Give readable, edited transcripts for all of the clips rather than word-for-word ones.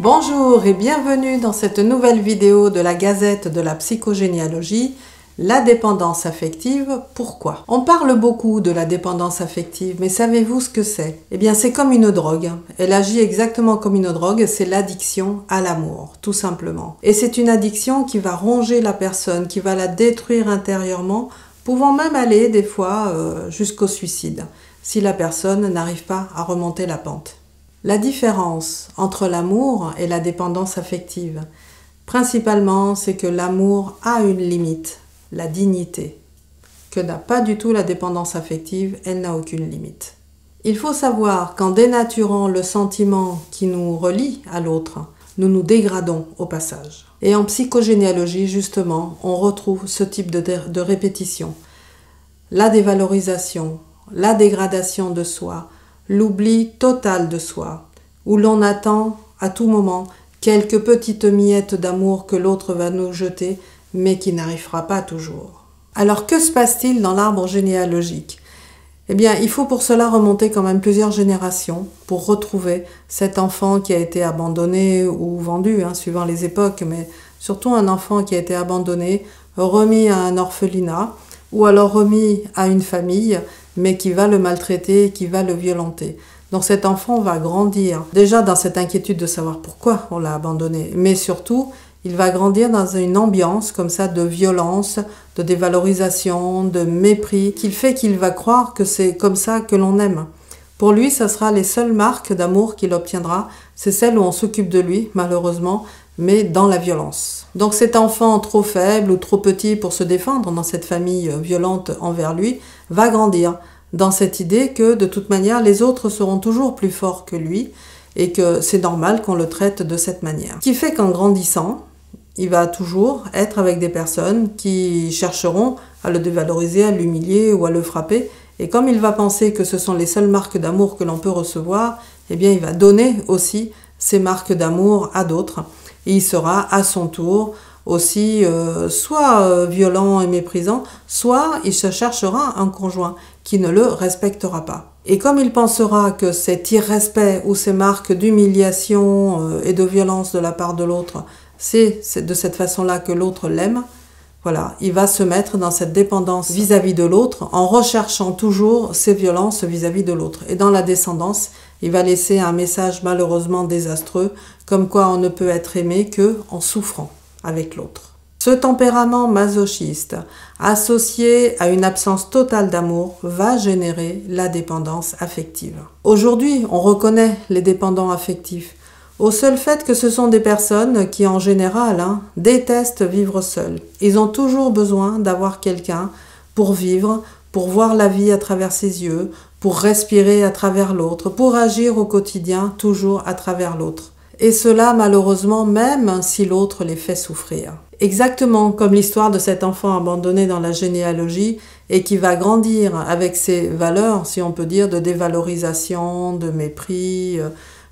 Bonjour et bienvenue dans cette nouvelle vidéo de la Gazette de la psychogénéalogie, la dépendance affective, pourquoi? On parle beaucoup de la dépendance affective, mais savez-vous ce que c'est? Eh bien, c'est comme une drogue. Elle agit exactement comme une drogue, c'est l'addiction à l'amour, tout simplement. Et c'est une addiction qui va ronger la personne, qui va la détruire intérieurement, pouvant même aller des fois jusqu'au suicide, si la personne n'arrive pas à remonter la pente. La différence entre l'amour et la dépendance affective, principalement, c'est que l'amour a une limite, la dignité, que n'a pas du tout la dépendance affective, elle n'a aucune limite. Il faut savoir qu'en dénaturant le sentiment qui nous relie à l'autre, nous nous dégradons au passage. Et en psychogénéalogie, justement, on retrouve ce type de répétition. La dévalorisation, la dégradation de soi, l'oubli total de soi, où l'on attend à tout moment quelques petites miettes d'amour que l'autre va nous jeter, mais qui n'arrivera pas toujours. Alors que se passe-t-il dans l'arbre généalogique? Eh bien, il faut pour cela remonter quand même plusieurs générations pour retrouver cet enfant qui a été abandonné ou vendu, suivant les époques, mais surtout un enfant qui a été abandonné, remis à un orphelinat, ou alors remis à une famille, mais qui va le maltraiter, qui va le violenter. Donc cet enfant va grandir, déjà dans cette inquiétude de savoir pourquoi on l'a abandonné, mais surtout, il va grandir dans une ambiance comme ça de violence, de dévalorisation, de mépris, qu'il va croire que c'est comme ça que l'on aime. Pour lui, ça sera les seules marques d'amour qu'il obtiendra, c'est celles où on s'occupe de lui, malheureusement, mais dans la violence. Donc cet enfant trop faible ou trop petit pour se défendre dans cette famille violente envers lui, va grandir dans cette idée que de toute manière les autres seront toujours plus forts que lui et que c'est normal qu'on le traite de cette manière. Ce qui fait qu'en grandissant, il va toujours être avec des personnes qui chercheront à le dévaloriser, à l'humilier ou à le frapper. Et comme il va penser que ce sont les seules marques d'amour que l'on peut recevoir, eh bien il va donner aussi ces marques d'amour à d'autres. Et il sera à son tour aussi soit violent et méprisant, soit il se cherchera un conjoint qui ne le respectera pas. Et comme il pensera que cet irrespect ou ces marques d'humiliation et de violence de la part de l'autre, c'est de cette façon-là que l'autre l'aime, voilà, il va se mettre dans cette dépendance vis-à-vis de l'autre en recherchant toujours ces violences vis-à-vis de l'autre. Et dans la descendance, il va laisser un message malheureusement désastreux, comme quoi on ne peut être aimé que en souffrant avec l'autre. Ce tempérament masochiste, associé à une absence totale d'amour, va générer la dépendance affective. Aujourd'hui, on reconnaît les dépendants affectifs au seul fait que ce sont des personnes qui, en général, détestent vivre seules. Ils ont toujours besoin d'avoir quelqu'un pour vivre, pour voir la vie à travers ses yeux, pour respirer à travers l'autre, pour agir au quotidien toujours à travers l'autre. Et cela, malheureusement, même si l'autre les fait souffrir. Exactement comme l'histoire de cet enfant abandonné dans la généalogie et qui va grandir avec ses valeurs, si on peut dire, de dévalorisation, de mépris,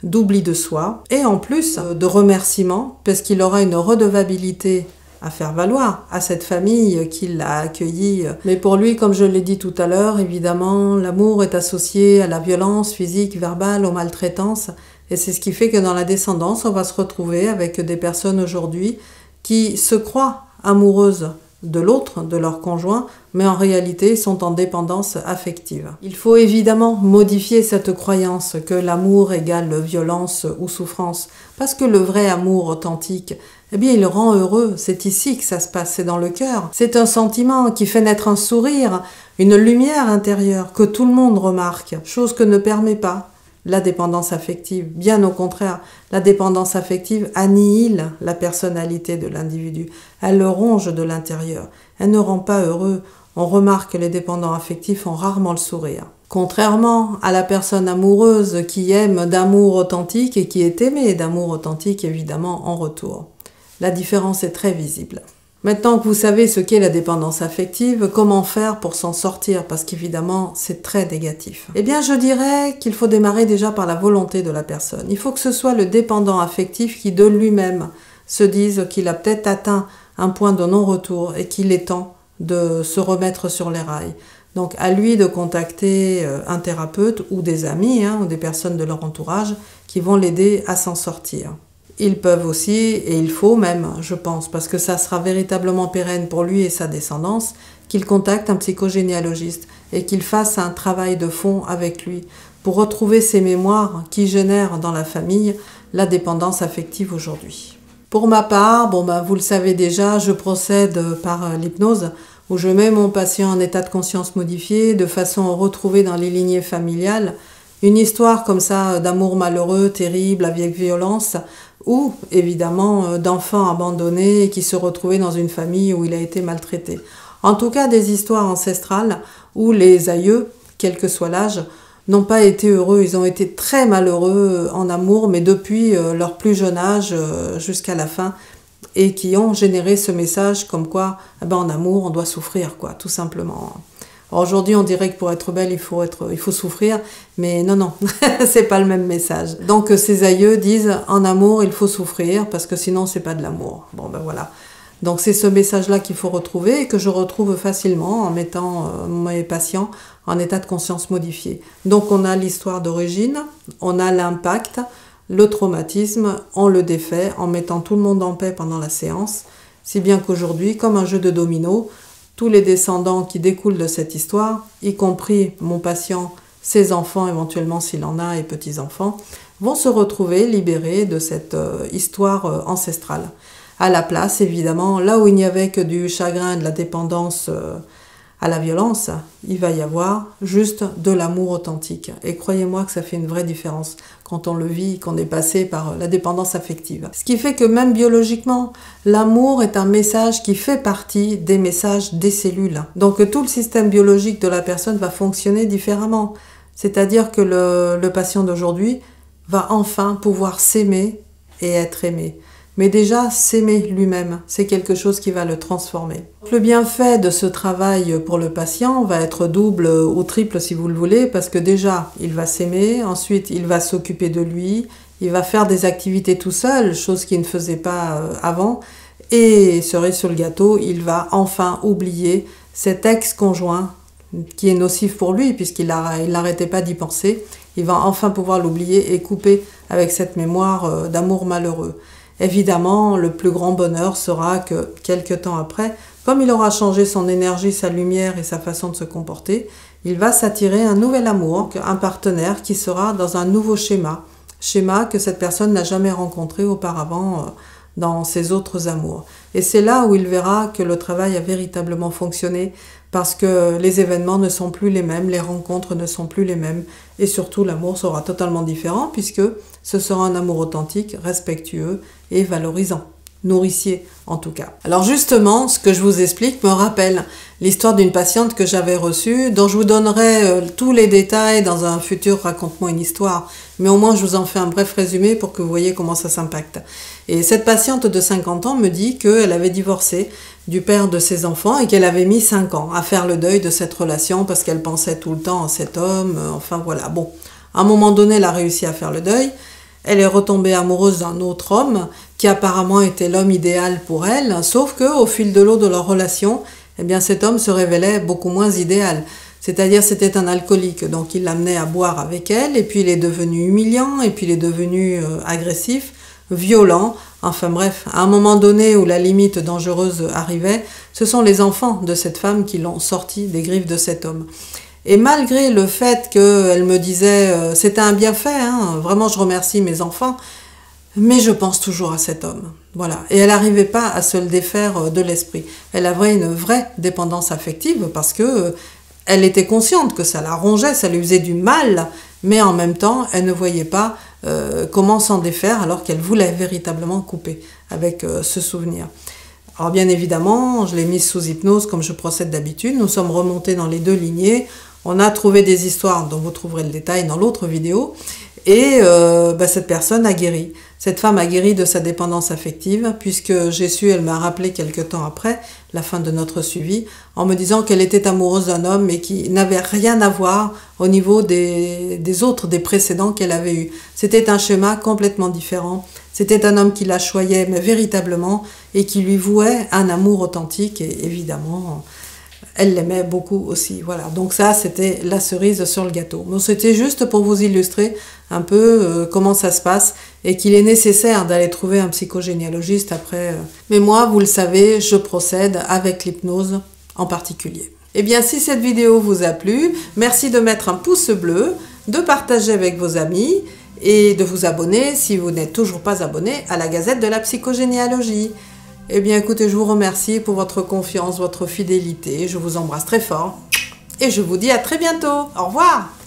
d'oubli de soi, et en plus de remerciement, parce qu'il aura une redevabilité à faire valoir à cette famille qui l'a accueilli. Mais pour lui, comme je l'ai dit tout à l'heure, évidemment, l'amour est associé à la violence physique, verbale, aux maltraitances, et c'est ce qui fait que dans la descendance, on va se retrouver avec des personnes aujourd'hui qui se croient amoureuses de l'autre, de leur conjoint, mais en réalité sont en dépendance affective. Il faut évidemment modifier cette croyance que l'amour égale violence ou souffrance, parce que le vrai amour authentique, eh bien il rend heureux, c'est ici que ça se passe, c'est dans le cœur. C'est un sentiment qui fait naître un sourire, une lumière intérieure que tout le monde remarque, chose que ne permet pas la dépendance affective. Bien au contraire, la dépendance affective annihile la personnalité de l'individu. Elle le ronge de l'intérieur. Elle ne rend pas heureux. On remarque que les dépendants affectifs ont rarement le sourire. Contrairement à la personne amoureuse qui aime d'amour authentique et qui est aimée d'amour authentique, évidemment, en retour. La différence est très visible. Maintenant que vous savez ce qu'est la dépendance affective, comment faire pour s'en sortir? Parce qu'évidemment, c'est très négatif. Eh bien, je dirais qu'il faut démarrer déjà par la volonté de la personne. Il faut que ce soit le dépendant affectif qui, de lui-même, se dise qu'il a peut-être atteint un point de non-retour et qu'il est temps de se remettre sur les rails. Donc, à lui de contacter un thérapeute ou des amis ou des personnes de leur entourage qui vont l'aider à s'en sortir. ils peuvent aussi, et il faut même, je pense, parce que ça sera véritablement pérenne pour lui et sa descendance, qu'il contacte un psychogénéalogiste et qu'il fasse un travail de fond avec lui pour retrouver ces mémoires qui génèrent dans la famille la dépendance affective aujourd'hui. Pour ma part, vous le savez déjà, je procède par l'hypnose où je mets mon patient en état de conscience modifié de façon à retrouver dans les lignées familiales une histoire comme ça d'amour malheureux, terrible, avec violence, ou évidemment d'enfants abandonnés qui se retrouvaient dans une famille où il a été maltraité. En tout cas, des histoires ancestrales où les aïeux, quel que soit l'âge, n'ont pas été heureux. Ils ont été très malheureux en amour, mais depuis leur plus jeune âge jusqu'à la fin, et qui ont généré ce message comme quoi, en amour, on doit souffrir, quoi, tout simplement. Aujourd'hui, on dirait que pour être belle, il faut souffrir, mais non, c'est pas le même message. Donc, ces aïeux disent, en amour, il faut souffrir, parce que sinon, c'est pas de l'amour. Voilà. Donc, c'est ce message-là qu'il faut retrouver, et que je retrouve facilement en mettant mes patients en état de conscience modifié. Donc, on a l'histoire d'origine, on a l'impact, le traumatisme, on le défait en mettant tout le monde en paix pendant la séance, si bien qu'aujourd'hui, comme un jeu de dominos, tous les descendants qui découlent de cette histoire, y compris mon patient, ses enfants éventuellement s'il en a et petits-enfants, vont se retrouver libérés de cette histoire ancestrale. À la place, évidemment, là où il n'y avait que du chagrin et de la dépendance à la violence, il va y avoir juste de l'amour authentique. Et croyez-moi que ça fait une vraie différence quand on le vit, qu'on est passé par la dépendance affective. Ce qui fait que même biologiquement, l'amour est un message qui fait partie des messages des cellules. Donc tout le système biologique de la personne va fonctionner différemment. C'est-à-dire que le patient d'aujourd'hui va enfin pouvoir s'aimer et être aimé. Mais déjà, s'aimer lui-même, c'est quelque chose qui va le transformer. Le bienfait de ce travail pour le patient va être double ou triple si vous le voulez, parce que déjà, il va s'aimer, ensuite il va s'occuper de lui, il va faire des activités tout seul, chose qu'il ne faisait pas avant, et cerise sur le gâteau, il va enfin oublier cet ex-conjoint qui est nocif pour lui, puisqu'il n'arrêtait pas d'y penser. Il va enfin pouvoir l'oublier et couper avec cette mémoire d'amour malheureux. Évidemment, le plus grand bonheur sera que, quelques temps après, comme il aura changé son énergie, sa lumière et sa façon de se comporter, il va s'attirer un nouvel amour, un partenaire qui sera dans un nouveau schéma que cette personne n'a jamais rencontré auparavant dans ses autres amours. Et c'est là où il verra que le travail a véritablement fonctionné, parce que les événements ne sont plus les mêmes, les rencontres ne sont plus les mêmes, et surtout l'amour sera totalement différent, puisque ce sera un amour authentique, respectueux et valorisant, nourricier en tout cas. Alors justement, ce que je vous explique me rappelle l'histoire d'une patiente que j'avais reçue, dont je vous donnerai tous les détails dans un futur Raconte-moi une histoire, mais au moins je vous en fais un bref résumé pour que vous voyez comment ça s'impacte. Et cette patiente de 50 ans me dit qu'elle avait divorcé du père de ses enfants et qu'elle avait mis 5 ans à faire le deuil de cette relation parce qu'elle pensait tout le temps à cet homme, enfin voilà. Bon, à un moment donné, elle a réussi à faire le deuil. Elle est retombée amoureuse d'un autre homme qui apparemment était l'homme idéal pour elle, sauf qu'au fil de l'eau de leur relation, eh bien cet homme se révélait beaucoup moins idéal. C'est-à-dire c'était un alcoolique, donc il l'amenait à boire avec elle, et puis il est devenu humiliant, et puis il est devenu agressif, violent, enfin bref, à un moment donné où la limite dangereuse arrivait, ce sont les enfants de cette femme qui l'ont sorti des griffes de cet homme. Et malgré le fait qu'elle me disait « c'était un bienfait, hein, vraiment je remercie mes enfants », mais je pense toujours à cet homme. Voilà. Et elle n'arrivait pas à se le défaire de l'esprit. Elle avait une vraie dépendance affective parce que elle était consciente que ça la rongeait, ça lui faisait du mal, mais en même temps, elle ne voyait pas comment s'en défaire alors qu'elle voulait véritablement couper avec ce souvenir. Alors bien évidemment, je l'ai mise sous hypnose comme je procède d'habitude. Nous sommes remontés dans les deux lignées. On a trouvé des histoires dont vous trouverez le détail dans l'autre vidéo. Et cette personne a guéri. Cette femme a guéri de sa dépendance affective, puisque j'ai su, elle m'a rappelé quelque temps après, la fin de notre suivi, en me disant qu'elle était amoureuse d'un homme, mais qui n'avait rien à voir au niveau des précédents qu'elle avait eus. C'était un schéma complètement différent. C'était un homme qui la choyait, mais véritablement, et qui lui vouait un amour authentique, et évidemment, elle l'aimait beaucoup aussi. Voilà. Donc ça, c'était la cerise sur le gâteau. Donc c'était juste pour vous illustrer un peu comment ça se passe et qu'il est nécessaire d'aller trouver un psychogénéalogiste après. Mais moi, vous le savez, je procède avec l'hypnose en particulier. Eh bien, si cette vidéo vous a plu, merci de mettre un pouce bleu, de partager avec vos amis et de vous abonner si vous n'êtes toujours pas abonné à la Gazette de la psychogénéalogie. Eh bien, écoutez, je vous remercie pour votre confiance, votre fidélité. Je vous embrasse très fort et je vous dis à très bientôt. Au revoir!